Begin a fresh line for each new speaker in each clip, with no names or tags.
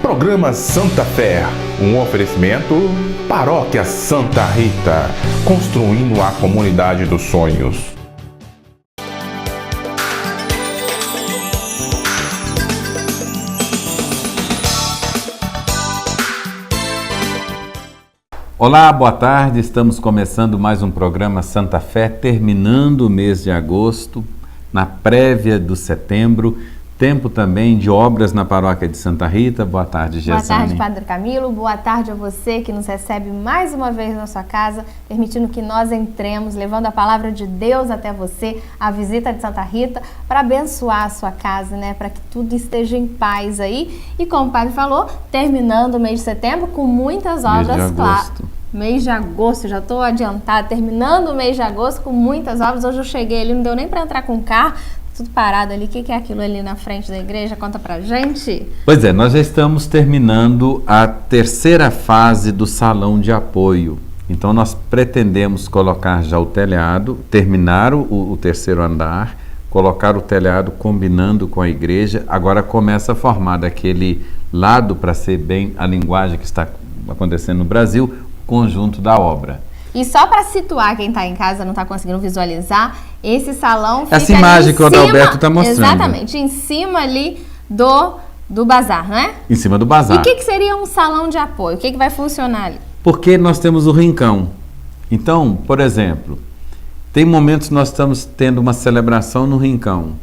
Programa Santa Fé, um oferecimento Paróquia Santa Rita, construindo a comunidade dos sonhos.
Olá, boa tarde, estamos começando mais um programa Santa Fé, terminando o mês de agosto, na prévia do setembro, tempo também de obras na paróquia de Santa Rita. Boa tarde, Gesane.
Boa tarde, Padre Camilo. Boa tarde a você que nos recebe mais uma vez na sua casa, permitindo que nós entremos, levando a palavra de Deus até você, a visita de Santa Rita, para abençoar a sua casa, né? Para que tudo esteja em paz aí. E como o Padre falou, terminando o mês de setembro com muitas obras, claro. Mês de agosto, já estou adiantada, terminando o mês de agosto com muitas obras. Hoje eu cheguei ali, não deu nem para entrar com o carro, tudo parado ali. O que é aquilo ali na frente da igreja? Conta pra gente.
Pois é, nós já estamos terminando a terceira fase do salão de apoio. Então nós pretendemos colocar já o telhado, terminar o terceiro andar, colocar o telhado combinando com a igreja. Agora começa a formar daquele lado, para ser bem a linguagem que está acontecendo no Brasil, conjunto da obra.
E só para situar quem está em casa, não está conseguindo visualizar, esse salão fica
essa imagem que o Adalberto está mostrando.
Exatamente, em cima ali do bazar, não é?
Em cima do bazar.
E o que seria um salão de apoio? O que vai funcionar ali?
Porque nós temos o rincão. Então, por exemplo, tem momentos que nós estamos tendo uma celebração no rincão.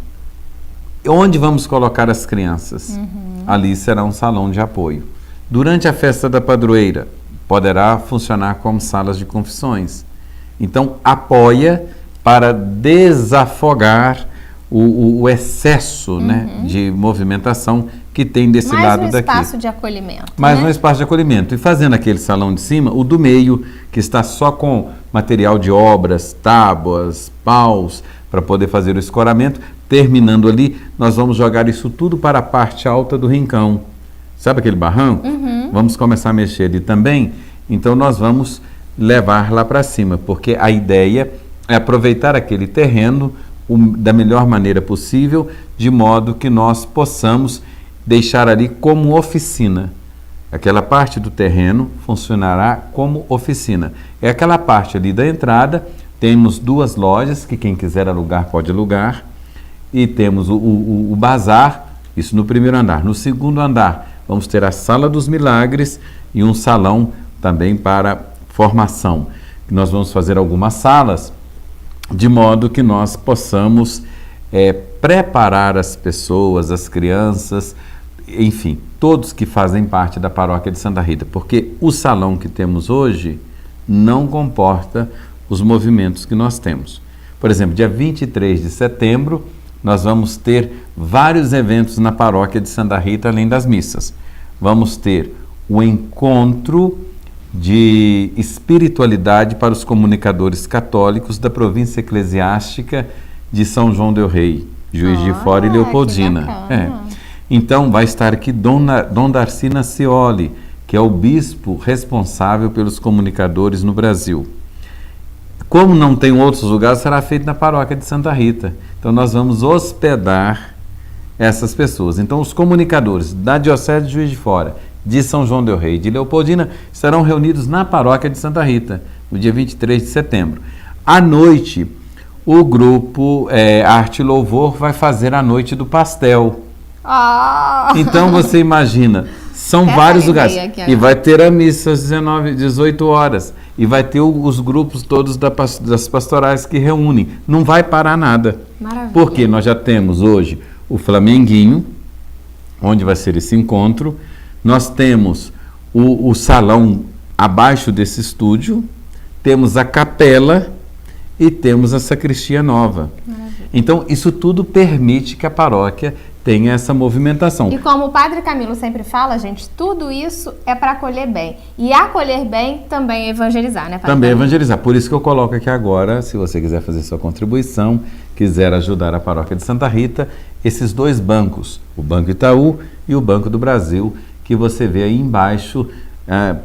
Onde vamos colocar as crianças? Ali será um salão de apoio. Durante a festa da padroeira, poderá funcionar como salas de confissões. Então, apoia para desafogar o excesso né, de movimentação que tem desse lado daqui.
Mais um espaço de acolhimento.
Mais um espaço de acolhimento. E fazendo aquele salão de cima, o do meio, que está só com material de obras, tábuas, paus, para poder fazer o escoramento. Terminando ali, nós vamos jogar isso tudo para a parte alta do rincão. Sabe aquele barranco? Vamos começar a mexer ali também. Então nós vamos levar lá para cima, porque a ideia é aproveitar aquele terreno da melhor maneira possível, de modo que nós possamos deixar ali como oficina. Aquela parte do terreno funcionará como oficina. É aquela parte ali da entrada, temos duas lojas, que quem quiser alugar pode alugar, e temos o bazar, isso no primeiro andar. No segundo andar, vamos ter a Sala dos Milagres e um salão também para formação. Nós vamos fazer algumas salas, de modo que nós possamos preparar as pessoas, as crianças, enfim, todos que fazem parte da paróquia de Santa Rita, porque o salão que temos hoje não comporta os movimentos que nós temos. Por exemplo, dia 23 de setembro, nós vamos ter vários eventos na paróquia de Santa Rita, além das missas. Vamos ter o encontro de espiritualidade para os comunicadores católicos da província eclesiástica de São João del Rei, Juiz de Fora e Leopoldina. Então vai estar aqui Dom Darcy Nacioli, que é o bispo responsável pelos comunicadores no Brasil. Como não tem outros lugares, será feito na paróquia de Santa Rita. Então nós vamos hospedar essas pessoas. Então os comunicadores da Diocese de Juiz de Fora, de São João del Rei, de Leopoldina, estarão reunidos na paróquia de Santa Rita, no dia 23 de setembro. À noite, o grupo Arte e Louvor vai fazer a noite do pastel. Então você imagina, são vários lugares. E vai ter a missa às 18 horas. E vai ter os grupos todos das pastorais que reúnem. Não vai parar nada.
Maravilha.
Porque nós já temos hoje o Flamenguinho, onde vai ser esse encontro. Nós temos o salão abaixo desse estúdio, temos a capela e temos a sacristia nova. Maravilha. Então, isso tudo permite que a paróquia tenha essa movimentação.
E como o Padre Camilo sempre fala, gente, tudo isso é para acolher bem. E acolher bem também é evangelizar, né, Padre?
Também é evangelizar. Por isso que eu coloco aqui agora, se você quiser fazer sua contribuição, quiser ajudar a paróquia de Santa Rita, esses dois bancos, o Banco Itaú e o Banco do Brasil, que você vê aí embaixo,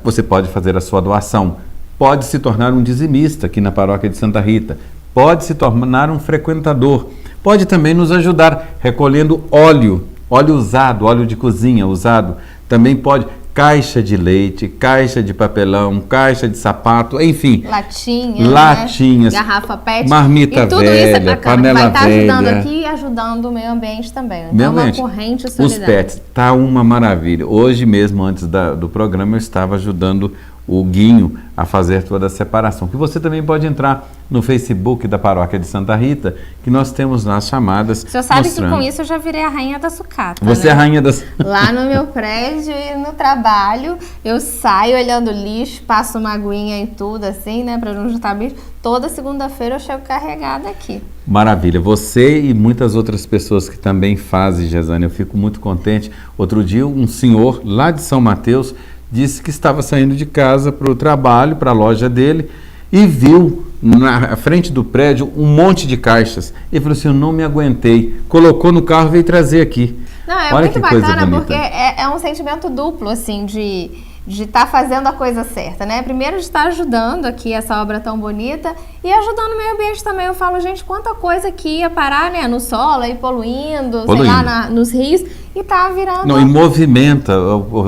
você pode fazer a sua doação. Pode se tornar um dizimista aqui na paróquia de Santa Rita. Pode se tornar um frequentador. Pode também nos ajudar recolhendo óleo usado, óleo de cozinha usado, também pode, caixa de leite, caixa de papelão, caixa de sapato, enfim.
Latinhas, garrafa PET.
Marmita
e tudo
velha,
isso é
panela
vai estar ajudando
velha.
aqui e ajudando o meio ambiente também. Então,
Meio ambiente.
uma corrente
Os
solidária.
pets, tá uma maravilha. Hoje mesmo, antes do programa, eu estava ajudando o Guinho a fazer toda a separação. Que você também pode entrar no Facebook da Paróquia de Santa Rita, que nós temos lá as chamadas.
O senhor sabe
mostrando.
que com isso eu já virei a rainha da sucata.
Você
né?
é a rainha das...
Lá no meu prédio e no trabalho, eu saio olhando lixo, passo uma aguinha em tudo, assim, né, pra não juntar bicho. Toda segunda-feira eu chego carregada aqui.
Maravilha. Você e muitas outras pessoas que também fazem, Gesane, eu fico muito contente. Outro dia, um senhor lá de São Mateus disse que estava saindo de casa para o trabalho, para a loja dele, e viu na frente do prédio um monte de caixas. Ele falou assim, eu não me aguentei. Colocou no carro e veio trazer aqui.
Não, é
Olha
muito
que coisa
bacana,
bonita.
porque é um sentimento duplo, assim, de estar fazendo a coisa certa, né? Primeiro de estar ajudando aqui essa obra tão bonita e ajudando o meio ambiente também. Eu falo, gente, quanta coisa que ia parar, né, no solo, aí poluindo. Sei lá, nos rios, e tá virando...
Não, e movimenta,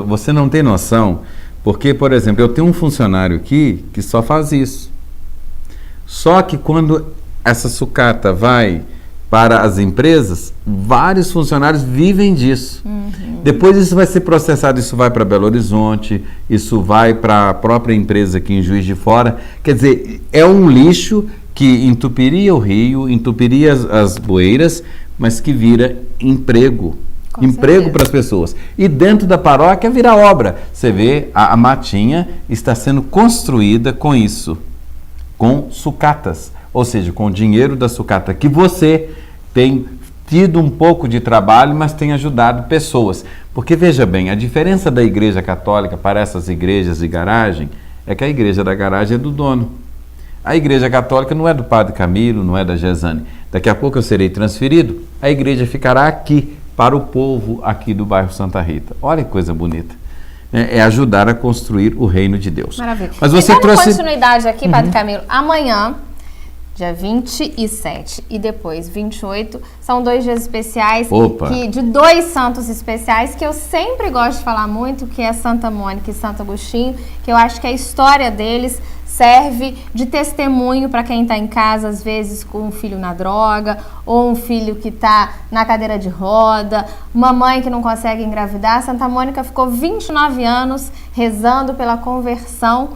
você não tem noção, porque, por exemplo, eu tenho um funcionário aqui que só faz isso. Só que quando essa sucata vai para as empresas, vários funcionários vivem disso. Depois isso vai ser processado, isso vai para Belo Horizonte, isso vai para a própria empresa aqui em Juiz de Fora. Quer dizer, é um lixo que entupiria o rio, entupiria as bueiras, mas que vira emprego. Emprego para as pessoas. E dentro da paróquia vira obra. Você vê, a matinha está sendo construída com isso, com sucatas, ou seja, com o dinheiro da sucata, que você tem tido um pouco de trabalho, mas tem ajudado pessoas. Porque veja bem, a diferença da igreja católica para essas igrejas de garagem é que a igreja da garagem é do dono. A igreja católica não é do Padre Camilo, não é da Gesane. Daqui a pouco eu serei transferido, a igreja ficará aqui, para o povo aqui do bairro Santa Rita. Olha que coisa bonita. É ajudar a construir o reino de Deus.
Maravilha.
Mas você
e dando
trouxe...
continuidade aqui, Padre Camilo, amanhã, dia 27 e depois 28, são 2 dias especiais de 2 santos especiais que eu sempre gosto de falar muito, que é Santa Mônica e Santo Agostinho, que eu acho que a história deles serve de testemunho para quem está em casa, às vezes com um filho na droga, ou um filho que está na cadeira de roda, uma mãe que não consegue engravidar. Santa Mônica ficou 29 anos rezando pela conversão,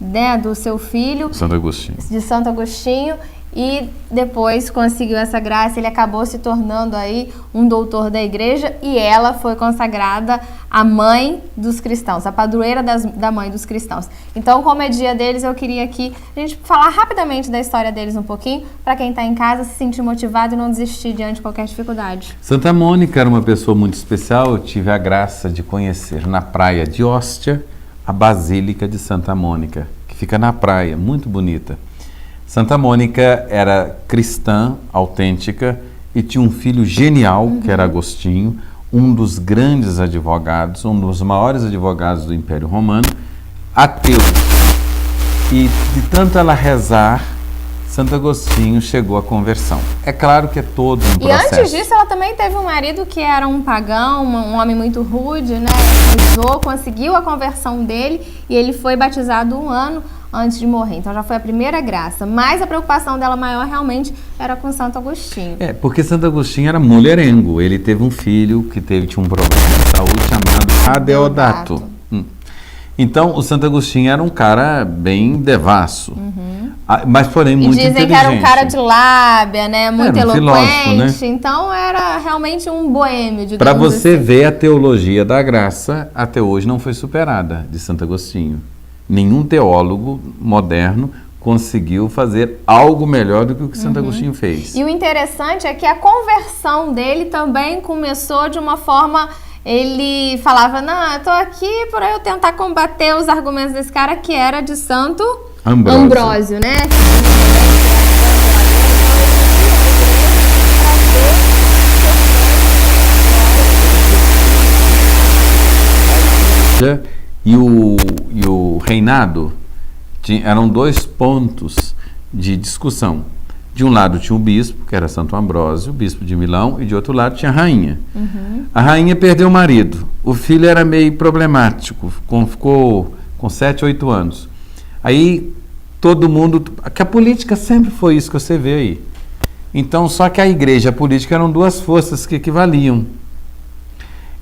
né, do seu filho, de Santo Agostinho, e depois conseguiu essa graça. Ele acabou se tornando aí um doutor da igreja e ela foi consagrada a mãe dos cristãos, a padroeira da mãe dos cristãos. Então, como é dia deles, eu queria aqui a gente falar rapidamente da história deles um pouquinho, para quem está em casa se sentir motivado e não desistir diante de qualquer dificuldade.
Santa Mônica era uma pessoa muito especial. Eu tive a graça de conhecer na praia de Óstia a Basílica de Santa Mônica, que fica na praia, muito bonita. Santa Mônica era cristã, autêntica, e tinha um filho genial, que era Agostinho, um dos grandes advogados, um dos maiores advogados do Império Romano, ateu. E de tanto ela rezar, Santo Agostinho chegou à conversão. É claro que é todo um processo.
E antes disso, ela também teve um marido que era um pagão, um homem muito rude, né? Rezou, conseguiu a conversão dele e ele foi batizado 1 ano antes de morrer. Então já foi a primeira graça. Mas a preocupação dela maior realmente era com Santo Agostinho.
Porque Santo Agostinho era mulherengo. Ele teve um filho que tinha um problema de saúde chamado Adeodato. Então o Santo Agostinho era um cara bem devasso. Mas porém muito inteligente.
E dizem que era um cara de lábia, né? Muito
era um
eloquente.
Filósofo, né?
Então era realmente um boêmio, digamos.
Para você
assim.
ver, a teologia da graça até hoje não foi superada de Santo Agostinho. Nenhum teólogo moderno conseguiu fazer algo melhor do que o que Santo Agostinho fez.
E o interessante é que a conversão dele também começou de uma forma... Ele falava, não, eu tô aqui para eu tentar combater os argumentos desse cara, que era de Santo Ambrósio, né?
E o reinado eram 2 pontos de discussão. De um lado tinha o bispo, que era Santo Ambrósio, o bispo de Milão, e de outro lado tinha a rainha. A rainha perdeu o marido, o filho era meio problemático, ficou com 7, 8 anos. Aí todo mundo... que a política sempre foi isso que você vê aí. Então, só que a igreja e a política eram duas forças que equivaliam.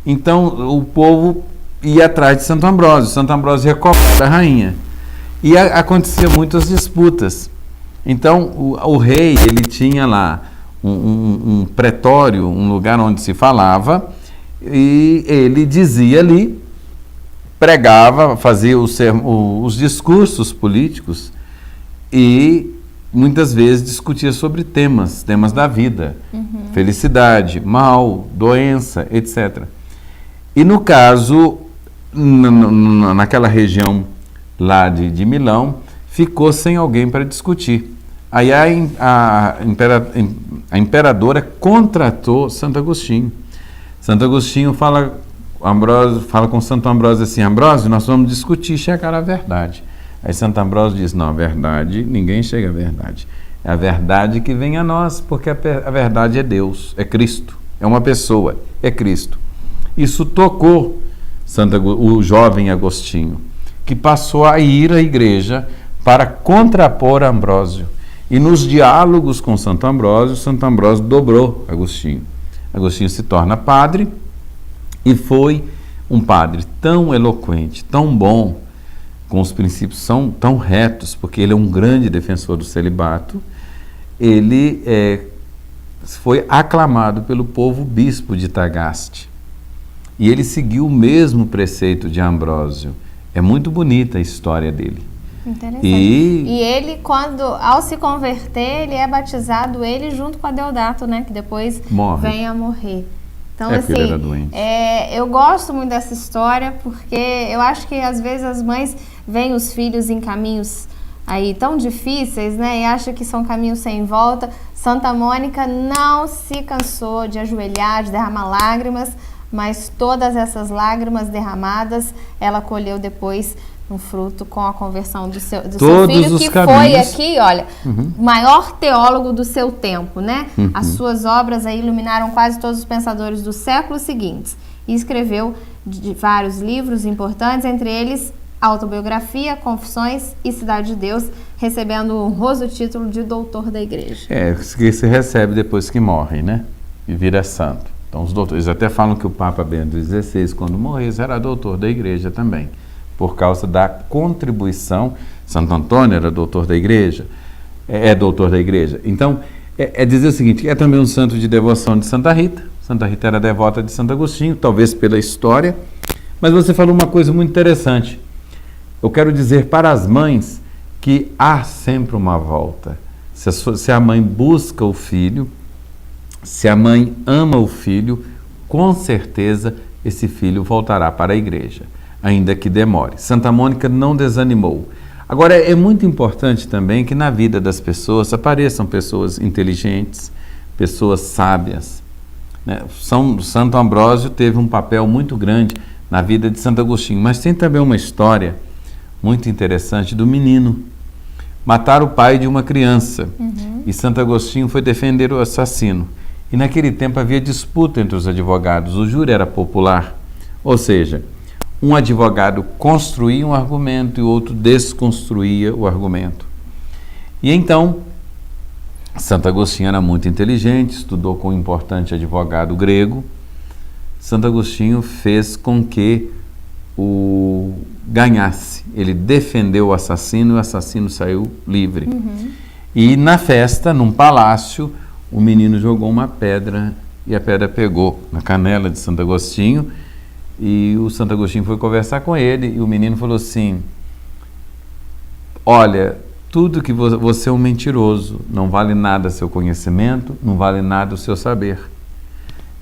Então, o povo ia atrás de Santo Ambrósio. Santo Ambrósio ia cobrar da rainha. E acontecia muitas disputas. Então, o rei, ele tinha lá um pretório, um lugar onde se falava, e ele dizia ali, pregava, fazia os discursos políticos e muitas vezes discutia sobre temas da vida, felicidade, mal, doença, etc. E no caso, naquela região lá de Milão, ficou sem alguém para discutir. Aí a imperadora contratou Santo Agostinho. Santo Agostinho fala com Santo Ambrósio assim: Ambrósio, nós vamos discutir, chegar à verdade. Aí Santo Ambrósio diz: não, a verdade, ninguém chega à verdade. É a verdade que vem a nós, porque a verdade é Deus, é Cristo, é uma pessoa, é Cristo. Isso tocou o jovem Agostinho, que passou a ir à igreja para contrapor Ambrósio. E nos diálogos com Santo Ambrósio dobrou Agostinho. Agostinho se torna padre e foi um padre tão eloquente, tão bom, com os princípios são tão retos, porque ele é um grande defensor do celibato. Ele foi aclamado pelo povo bispo de Tagaste. E ele seguiu o mesmo preceito de Ambrósio. É muito bonita a história dele.
Interessante. E ele, ao se converter, ele é batizado, ele junto com Adeodato, né? Que depois vem a morrer. Então, assim,
ele era doente.
Eu gosto muito dessa história, porque eu acho que às vezes as mães veem os filhos em caminhos aí tão difíceis, né? E acham que são caminhos sem volta. Santa Mônica não se cansou de ajoelhar, de derramar lágrimas, mas todas essas lágrimas derramadas, ela colheu depois um fruto com a conversão do seu filho, que foi aqui, olha, o maior teólogo do seu tempo, né? As suas obras aí iluminaram quase todos os pensadores dos séculos seguintes e escreveu vários livros importantes, entre eles Autobiografia, Confissões e Cidade de Deus, recebendo o honroso título de doutor da igreja.
Que se recebe depois que morre, né? E vira santo. Então os doutores até falam que o Papa Bento XVI, quando morresse, era doutor da igreja também, por causa da contribuição. Santo Antônio era doutor da igreja, é doutor da igreja. Então, dizer o seguinte, é também um santo de devoção de Santa Rita. Santa Rita era devota de Santo Agostinho, talvez pela história, mas você falou uma coisa muito interessante. Eu quero dizer para as mães que há sempre uma volta. Se a mãe busca o filho, se a mãe ama o filho, com certeza esse filho voltará para a igreja, ainda que demore. Santa Mônica não desanimou. Agora, é muito importante também que na vida das pessoas apareçam pessoas inteligentes, pessoas sábias, né? Santo Ambrósio teve um papel muito grande na vida de Santo Agostinho, mas tem também uma história muito interessante do menino. Mataram o pai de uma criança e Santo Agostinho foi defender o assassino. E naquele tempo havia disputa entre os advogados, o júri era popular, ou seja, um advogado construía um argumento e o outro desconstruía o argumento. E então, Santo Agostinho era muito inteligente, estudou com um importante advogado grego. Santo Agostinho fez com que o ganhasse. Ele defendeu o assassino e o assassino saiu livre. E na festa, num palácio, o menino jogou uma pedra e a pedra pegou na canela de Santo Agostinho. E o Santo Agostinho foi conversar com ele e o menino falou assim: olha, tudo que você é um mentiroso, não vale nada seu conhecimento, não vale nada o seu saber.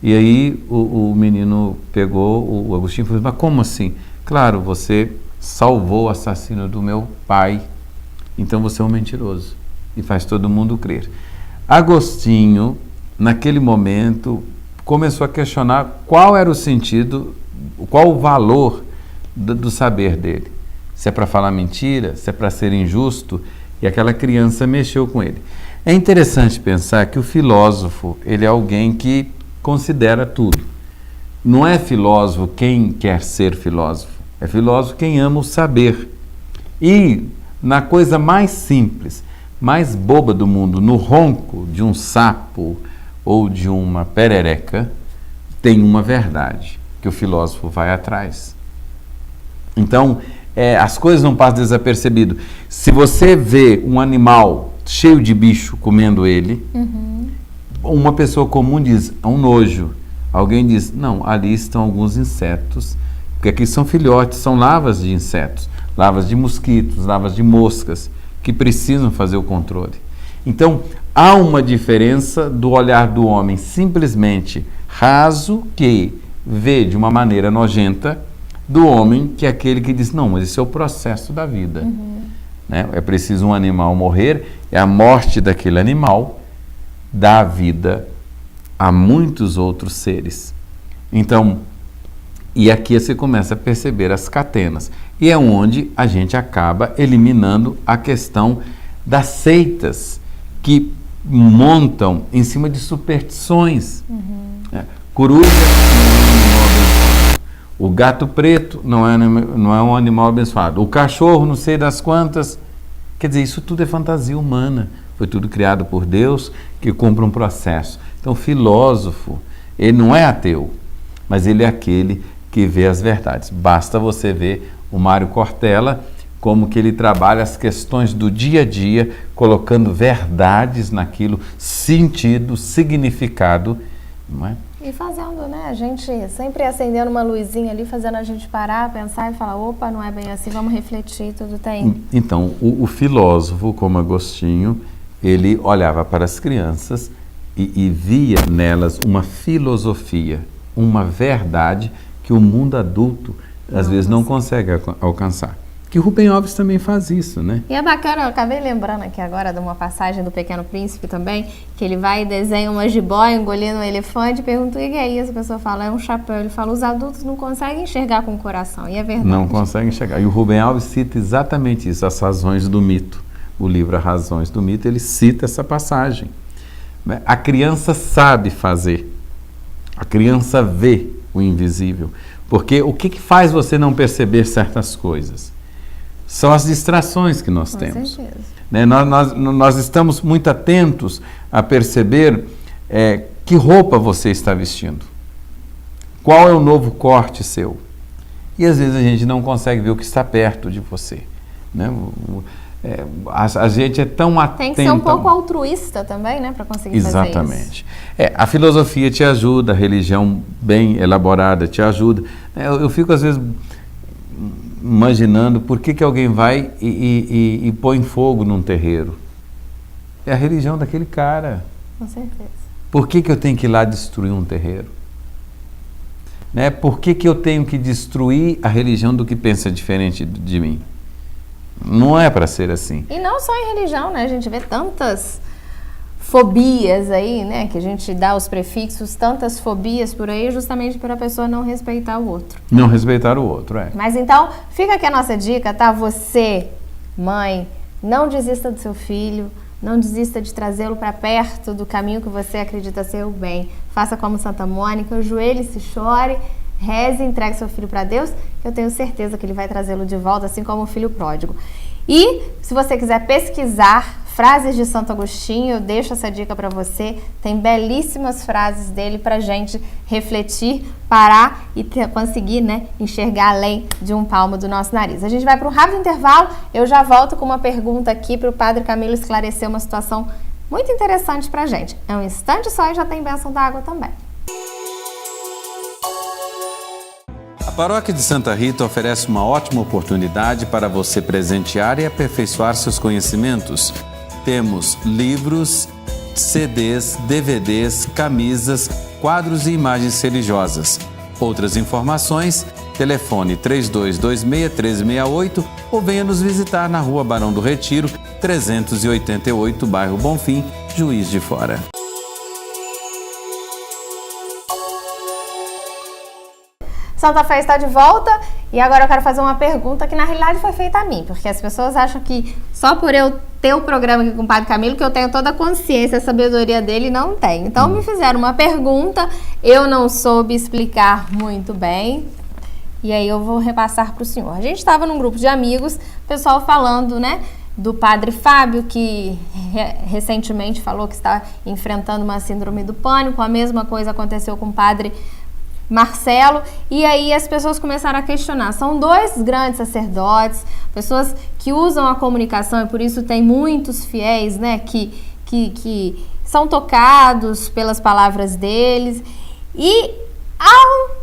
E aí o menino pegou, o Agostinho falou: mas como assim? Claro, você salvou o assassino do meu pai, então você é um mentiroso. E faz todo mundo crer. Agostinho, naquele momento, começou a questionar qual era o sentido, qual o valor do saber dele. Se é para falar mentira, se é para ser injusto, e aquela criança mexeu com ele. É interessante pensar que o filósofo, ele é alguém que considera tudo. Não é filósofo quem quer ser filósofo, é filósofo quem ama o saber. E na coisa mais simples, mais boba do mundo, no ronco de um sapo ou de uma perereca, tem uma verdade que o filósofo vai atrás. Então, as coisas não passam desapercebido. Se você vê um animal cheio de bicho comendo ele, uma pessoa comum diz, é um nojo. Alguém diz, não, ali estão alguns insetos, porque aqui são filhotes, são larvas de insetos, larvas de mosquitos, larvas de moscas, que precisam fazer o controle. Então, há uma diferença do olhar do homem simplesmente raso, que vê de uma maneira nojenta, do homem que é aquele que diz, não, mas esse é o processo da vida. Né? É preciso um animal morrer, é a morte daquele animal dá vida a muitos outros seres. Então, e aqui você começa a perceber as catenas. E é onde a gente acaba eliminando a questão das seitas que montam em cima de superstições. Coruja não é um animal abençoado. O gato preto não é um animal abençoado. O cachorro não sei das quantas. Quer dizer, isso tudo é fantasia humana. Foi tudo criado por Deus que cumpre um processo. Então, o filósofo, ele não é ateu, mas ele é aquele que vê as verdades. Basta você ver o Mário Cortella, como que ele trabalha as questões do dia a dia, colocando verdades naquilo, sentido, significado, não é?
E fazendo, né? A gente sempre acendendo uma luzinha ali, fazendo a gente parar, pensar e falar, opa, não é bem assim, vamos refletir, tudo tem.
Então, o filósofo, como Agostinho, ele olhava para as crianças e via nelas uma filosofia, uma verdade que o mundo adulto às vezes não consegue alcançar. Que Rubem Alves também faz isso, né?
E é bacana, eu acabei lembrando aqui agora de uma passagem do Pequeno Príncipe também, que ele vai e desenha uma jiboia engolindo um elefante, pergunta o que é isso, a pessoa fala, é um chapéu. Ele fala, os adultos não conseguem enxergar com o coração, e é verdade.
Não conseguem enxergar. E o Rubem Alves cita exatamente isso, as razões do mito. O livro As Razões do Mito, ele cita essa passagem. A criança sabe fazer, a criança vê o invisível, porque o que faz você não perceber certas coisas? São as distrações que nós temos.
Com certeza.
Né? Nós estamos muito atentos a perceber que roupa você está vestindo, qual é o novo corte seu, e às vezes a gente não consegue ver o que está perto de você, né? A gente é tão atento.
Tem que ser um pouco altruísta também, né, para conseguir fazer isso.
Exatamente. A filosofia te ajuda, a religião bem elaborada te ajuda. Eu fico às vezes imaginando por que alguém vai e põe fogo num terreiro. É a religião daquele cara.
Com certeza.
Por que eu tenho que ir lá destruir um terreiro? Né? Por que eu tenho que destruir a religião do que pensa diferente de mim? Não é para ser assim.
E não só em religião, né? A gente vê tantas fobias aí, né? Que a gente dá os prefixos, tantas fobias por aí, justamente para a pessoa não respeitar o outro.
Não respeitar o outro,
Mas então, fica aqui a nossa dica, tá? Você, mãe, não desista do seu filho, não desista de trazê-lo para perto do caminho que você acredita ser o bem. Faça como Santa Mônica, ajoelhe-se, chore, reze e entregue seu filho para Deus, que eu tenho certeza que ele vai trazê-lo de volta, assim como o filho pródigo. E, se você quiser pesquisar frases de Santo Agostinho, eu deixo essa dica para você. Tem belíssimas frases dele para gente refletir, parar e conseguir, né, enxergar além de um palmo do nosso nariz. A gente vai para um rápido intervalo. Eu já volto com uma pergunta aqui para o Padre Camilo esclarecer uma situação muito interessante para a gente. É um instante só e já tem bênção da água também.
A Paróquia de Santa Rita oferece uma ótima oportunidade para você presentear e aperfeiçoar seus conhecimentos. Temos livros, CDs, DVDs, camisas, quadros e imagens religiosas. Outras informações, telefone 3226-1368 ou venha nos visitar na Rua Barão do Retiro, 388, bairro Bonfim, Juiz de Fora.
Santa Fé está de volta E agora eu quero fazer uma pergunta que na realidade foi feita a mim, porque as pessoas acham que só por eu ter o programa aqui com o Padre Camilo que eu tenho toda a consciência, a sabedoria dele, e não tem. Então me fizeram uma pergunta, eu não soube explicar muito bem, e aí eu vou repassar para o senhor. A gente estava num grupo de amigos, pessoal falando, né, do Padre Fábio, que recentemente falou que está enfrentando uma síndrome do pânico. A mesma coisa aconteceu com o Padre Marcelo, e aí as pessoas começaram a questionar. São dois grandes sacerdotes, pessoas que usam a comunicação, e por isso tem muitos fiéis, né, que são tocados pelas palavras deles, e ao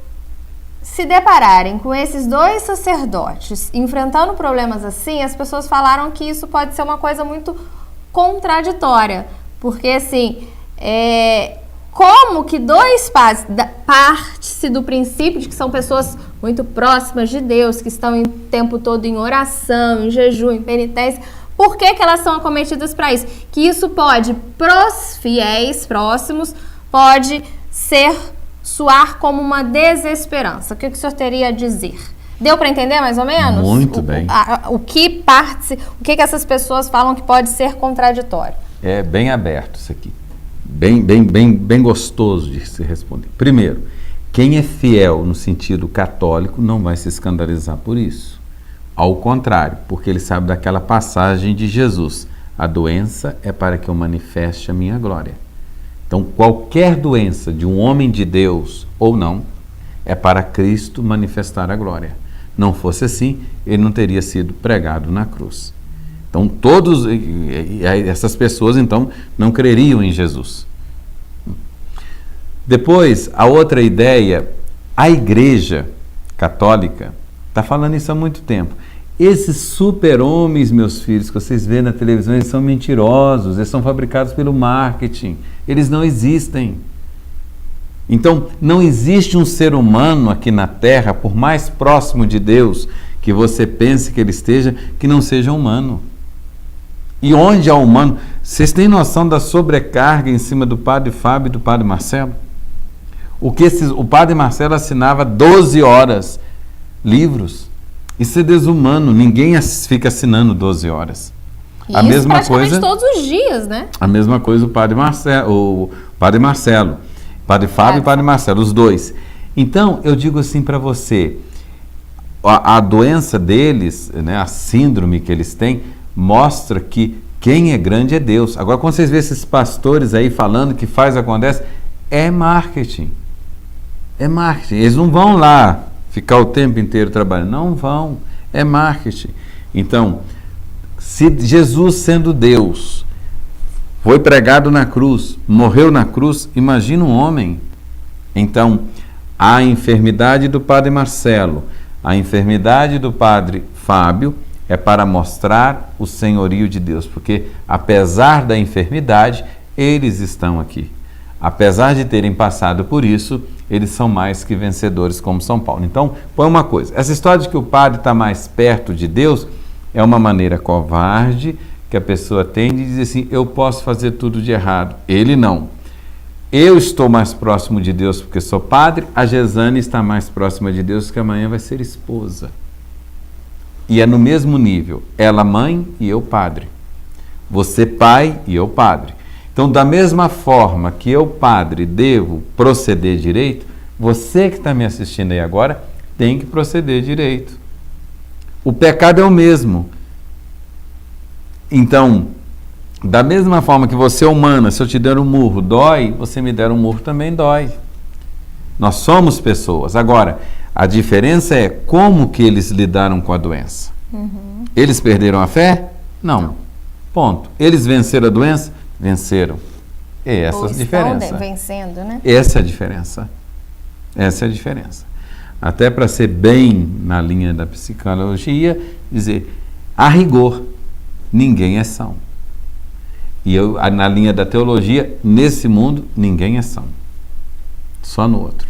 se depararem com esses dois sacerdotes enfrentando problemas assim, as pessoas falaram que isso pode ser uma coisa muito contraditória, porque assim, como que dois padres, parte-se do princípio de que são pessoas muito próximas de Deus, que estão o tempo todo em oração, em jejum, em penitência, por que elas são acometidas para isso? Que isso pode, pros fiéis próximos, pode soar como uma desesperança. O que o senhor teria a dizer? Deu para entender mais ou menos?
Muito bem.
O que essas pessoas falam que pode ser contraditório?
É bem aberto isso aqui. Bem gostoso de se responder. Primeiro, quem é fiel no sentido católico não vai se escandalizar por isso. Ao contrário, porque ele sabe daquela passagem de Jesus: a doença é para que eu manifeste a minha glória. Então, qualquer doença de um homem de Deus ou não, é para Cristo manifestar a glória. Não fosse assim, ele não teria sido pregado na cruz. Então, essas pessoas, então, não creriam em Jesus. Depois, a outra ideia, a Igreja Católica está falando isso há muito tempo. Esses super-homens, meus filhos, que vocês vêem na televisão, eles são mentirosos, eles são fabricados pelo marketing, eles não existem. Então, não existe um ser humano aqui na Terra, por mais próximo de Deus que você pense que ele esteja, que não seja humano. E onde há humano, vocês têm noção da sobrecarga em cima do Padre Fábio e do Padre Marcelo? O Padre Marcelo assinava 12 horas livros. Isso é desumano, ninguém fica assinando 12 horas.
E a isso mesma praticamente coisa, todos os dias, né?
A mesma coisa o Padre Marcelo, Padre Fábio e o Padre Marcelo, os dois. Então, eu digo assim para você, a doença deles, né, a síndrome que eles têm, mostra que quem é grande é Deus. Agora, quando vocês vêem esses pastores aí falando que acontece, é marketing. É marketing. Eles não vão lá ficar o tempo inteiro trabalhando. Não vão. É marketing. Então, se Jesus, sendo Deus, foi pregado na cruz, morreu na cruz, imagina um homem. Então, a enfermidade do Padre Marcelo, a enfermidade do Padre Fábio, é para mostrar o senhorio de Deus, porque apesar da enfermidade, eles estão aqui. Apesar de terem passado por isso, eles são mais que vencedores, como São Paulo. Então, põe uma coisa, essa história de que o padre está mais perto de Deus é uma maneira covarde que a pessoa tem de dizer assim, eu posso fazer tudo de errado. Ele não. Eu estou mais próximo de Deus porque sou padre, a Gesane está mais próxima de Deus porque amanhã vai ser esposa. E é no mesmo nível, ela mãe e eu padre. Você pai e eu padre. Então, da mesma forma que eu, padre, devo proceder direito, você que está me assistindo aí agora tem que proceder direito. O pecado é o mesmo. Então, da mesma forma que você é humana, se eu te der um murro, dói, você me der um murro também dói. Nós somos pessoas. Agora, a diferença é como que eles lidaram com a doença. Uhum. Eles perderam a fé? Não. Ponto. Eles venceram a doença? Venceram. É essa a diferença.
Vencendo, né?
Essa é a diferença. Essa é a diferença. Até para ser bem na linha da psicologia, dizer, a rigor, ninguém é são. E na linha da teologia, nesse mundo, ninguém é são. Só no outro.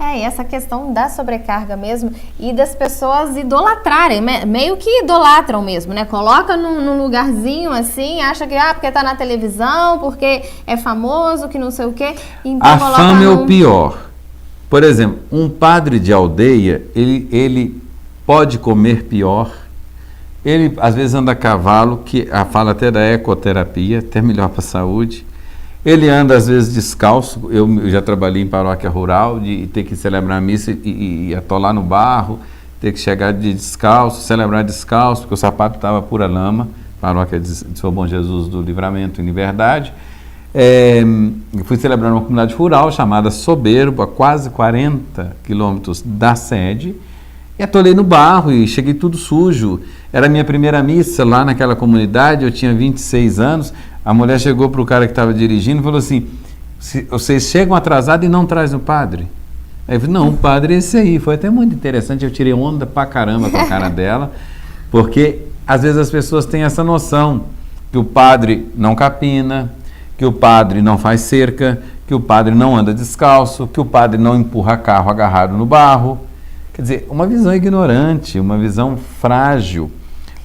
E essa questão da sobrecarga mesmo e das pessoas idolatrarem, meio que idolatram mesmo, né? Coloca num lugarzinho assim, acha que porque tá na televisão, porque é famoso, que não sei o quê. Então
a fama é o pior. Por exemplo, um padre de aldeia, ele pode comer pior, ele às vezes anda a cavalo, que fala até da ecoterapia, até melhor para a saúde. Ele anda às vezes descalço, eu já trabalhei em paróquia rural, de ter que celebrar a missa e atolar no barro, ter que chegar de descalço, celebrar descalço, porque o sapato estava pura lama, paróquia de São Bom Jesus do Livramento em Liberdade. Fui celebrar uma comunidade rural chamada Soberbo, a quase 40 quilômetros da sede, e atolei no barro e cheguei tudo sujo. Era a minha primeira missa lá naquela comunidade, eu tinha 26 anos, a mulher chegou para o cara que estava dirigindo e falou assim, vocês chegam atrasados e não trazem o padre? Aí eu falei, não, o padre é esse aí. Foi até muito interessante, eu tirei onda pra caramba com a cara dela, porque às vezes as pessoas têm essa noção que o padre não capina, que o padre não faz cerca, que o padre não anda descalço, que o padre não empurra carro agarrado no barro. Quer dizer, uma visão ignorante, uma visão frágil.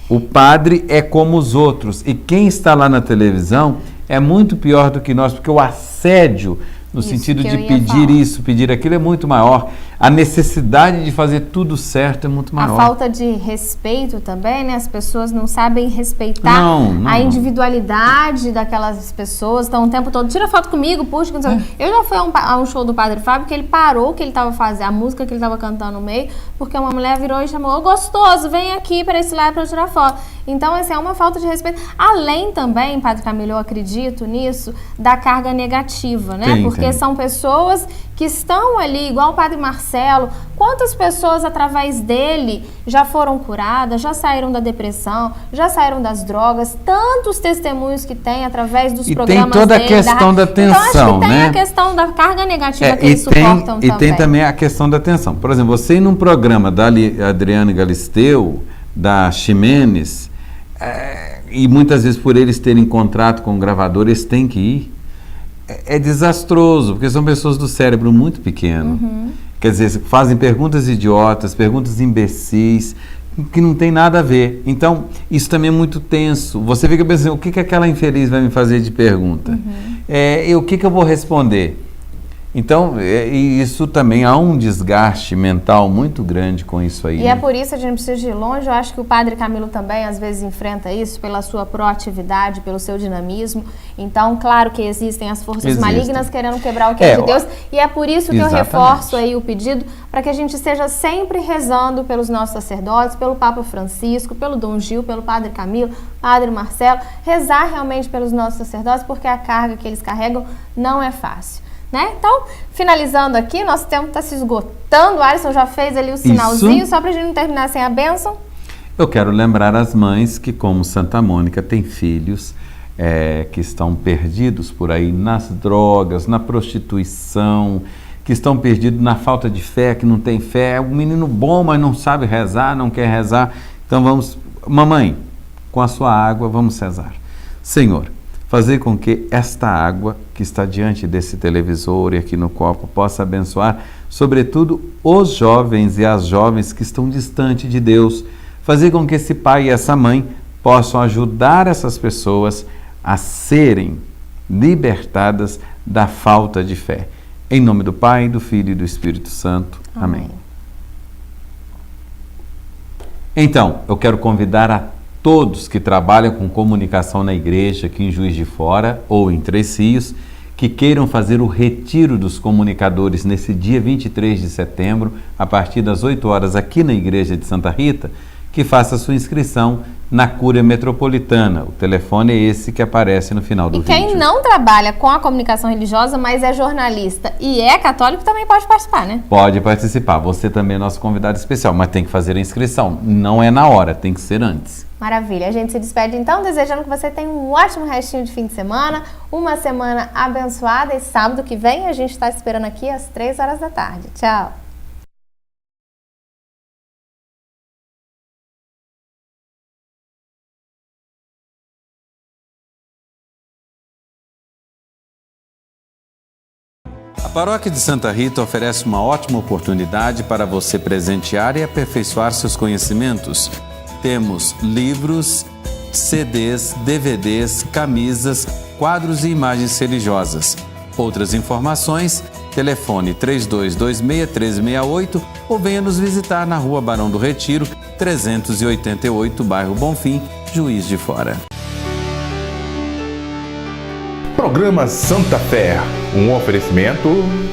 O padre é como os outros, e quem está lá na televisão é muito pior do que nós, porque o assédio, no sentido de pedir isso, pedir aquilo, é muito maior. A necessidade de fazer tudo certo é muito maior.
A falta de respeito também, né? As pessoas não sabem respeitar a individualidade daquelas pessoas. Estão o tempo todo, tira foto comigo, puxa. Eu já fui a um show do Padre Fábio que ele parou o que ele estava fazendo, a música que ele estava cantando no meio, porque uma mulher virou e chamou, ô gostoso, vem aqui para esse lado para eu tirar foto. Então, assim, é uma falta de respeito. Além também, Padre Camilo, eu acredito nisso, da carga negativa, né? Porque são pessoas que estão ali, igual o Padre Marcelo. Quantas pessoas através dele já foram curadas, já saíram da depressão, já saíram das drogas, tantos testemunhos que tem através dos programas dele.
E tem toda a questão da atenção,
então, acho que tem
né?
a questão da carga negativa que eles suportam também.
E tem também a questão da atenção. Por exemplo, você ir num programa da Adriana Galisteu, da Ximenes, e muitas vezes por eles terem contrato com o gravador, eles têm que ir. É desastroso, porque são pessoas do cérebro muito pequeno. Quer dizer, fazem perguntas idiotas, perguntas imbecis, que não tem nada a ver. Então, isso também é muito tenso. Você fica pensando, o que aquela infeliz vai me fazer de pergunta? O que eu vou responder? Então, isso também há um desgaste mental muito grande com isso aí.
E é por isso que a gente precisa ir longe. Eu acho que o Padre Camilo também, às vezes, enfrenta isso pela sua proatividade, pelo seu dinamismo. Então, claro que existem as forças malignas querendo quebrar o que é de Deus. E é por isso que eu reforço aí o pedido para que a gente esteja sempre rezando pelos nossos sacerdotes, pelo Papa Francisco, pelo Dom Gil, pelo Padre Camilo, Padre Marcelo. Rezar realmente pelos nossos sacerdotes, porque a carga que eles carregam não é fácil. Né? Então, finalizando aqui, nosso tempo está se esgotando. O Alisson já fez ali o sinalzinho, só para a gente não terminar sem a bênção.
Eu quero lembrar as mães que, como Santa Mônica, tem filhos que estão perdidos por aí nas drogas, na prostituição, que estão perdidos na falta de fé, que não tem fé. É um menino bom, mas não sabe rezar, não quer rezar. Então vamos, mamãe, com a sua água, vamos rezar. Senhor, fazer com que esta água que está diante desse televisor e aqui no copo possa abençoar, sobretudo, os jovens e as jovens que estão distantes de Deus. Fazer com que esse pai e essa mãe possam ajudar essas pessoas a serem libertadas da falta de fé. Em nome do Pai, do Filho e do Espírito Santo. Amém. Então, eu quero convidar a todos que trabalham com comunicação na igreja, aqui em Juiz de Fora ou em Três Rios, que queiram fazer o retiro dos comunicadores nesse dia 23 de setembro, a partir das 8 horas aqui na igreja de Santa Rita, que faça sua inscrição na Cúria Metropolitana. O telefone é esse que aparece no final do vídeo.
E quem não trabalha com a comunicação religiosa, mas é jornalista e é católico, também pode participar, né?
Pode participar. Você também é nosso convidado especial, mas tem que fazer a inscrição. Não é na hora, tem que ser antes.
Maravilha. A gente se despede então, desejando que você tenha um ótimo restinho de fim de semana, uma semana abençoada, e sábado que vem a gente está esperando aqui às 3 horas da tarde. Tchau!
A Paróquia de Santa Rita oferece uma ótima oportunidade para você presentear e aperfeiçoar seus conhecimentos. Temos livros, CDs, DVDs, camisas, quadros e imagens religiosas. Outras informações telefone 3226-1368 ou venha nos visitar na Rua Barão do Retiro, 388, bairro Bonfim, Juiz de Fora.
Programa Santa Fé, um oferecimento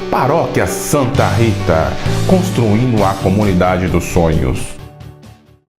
Paróquia Santa Rita, construindo a comunidade dos sonhos.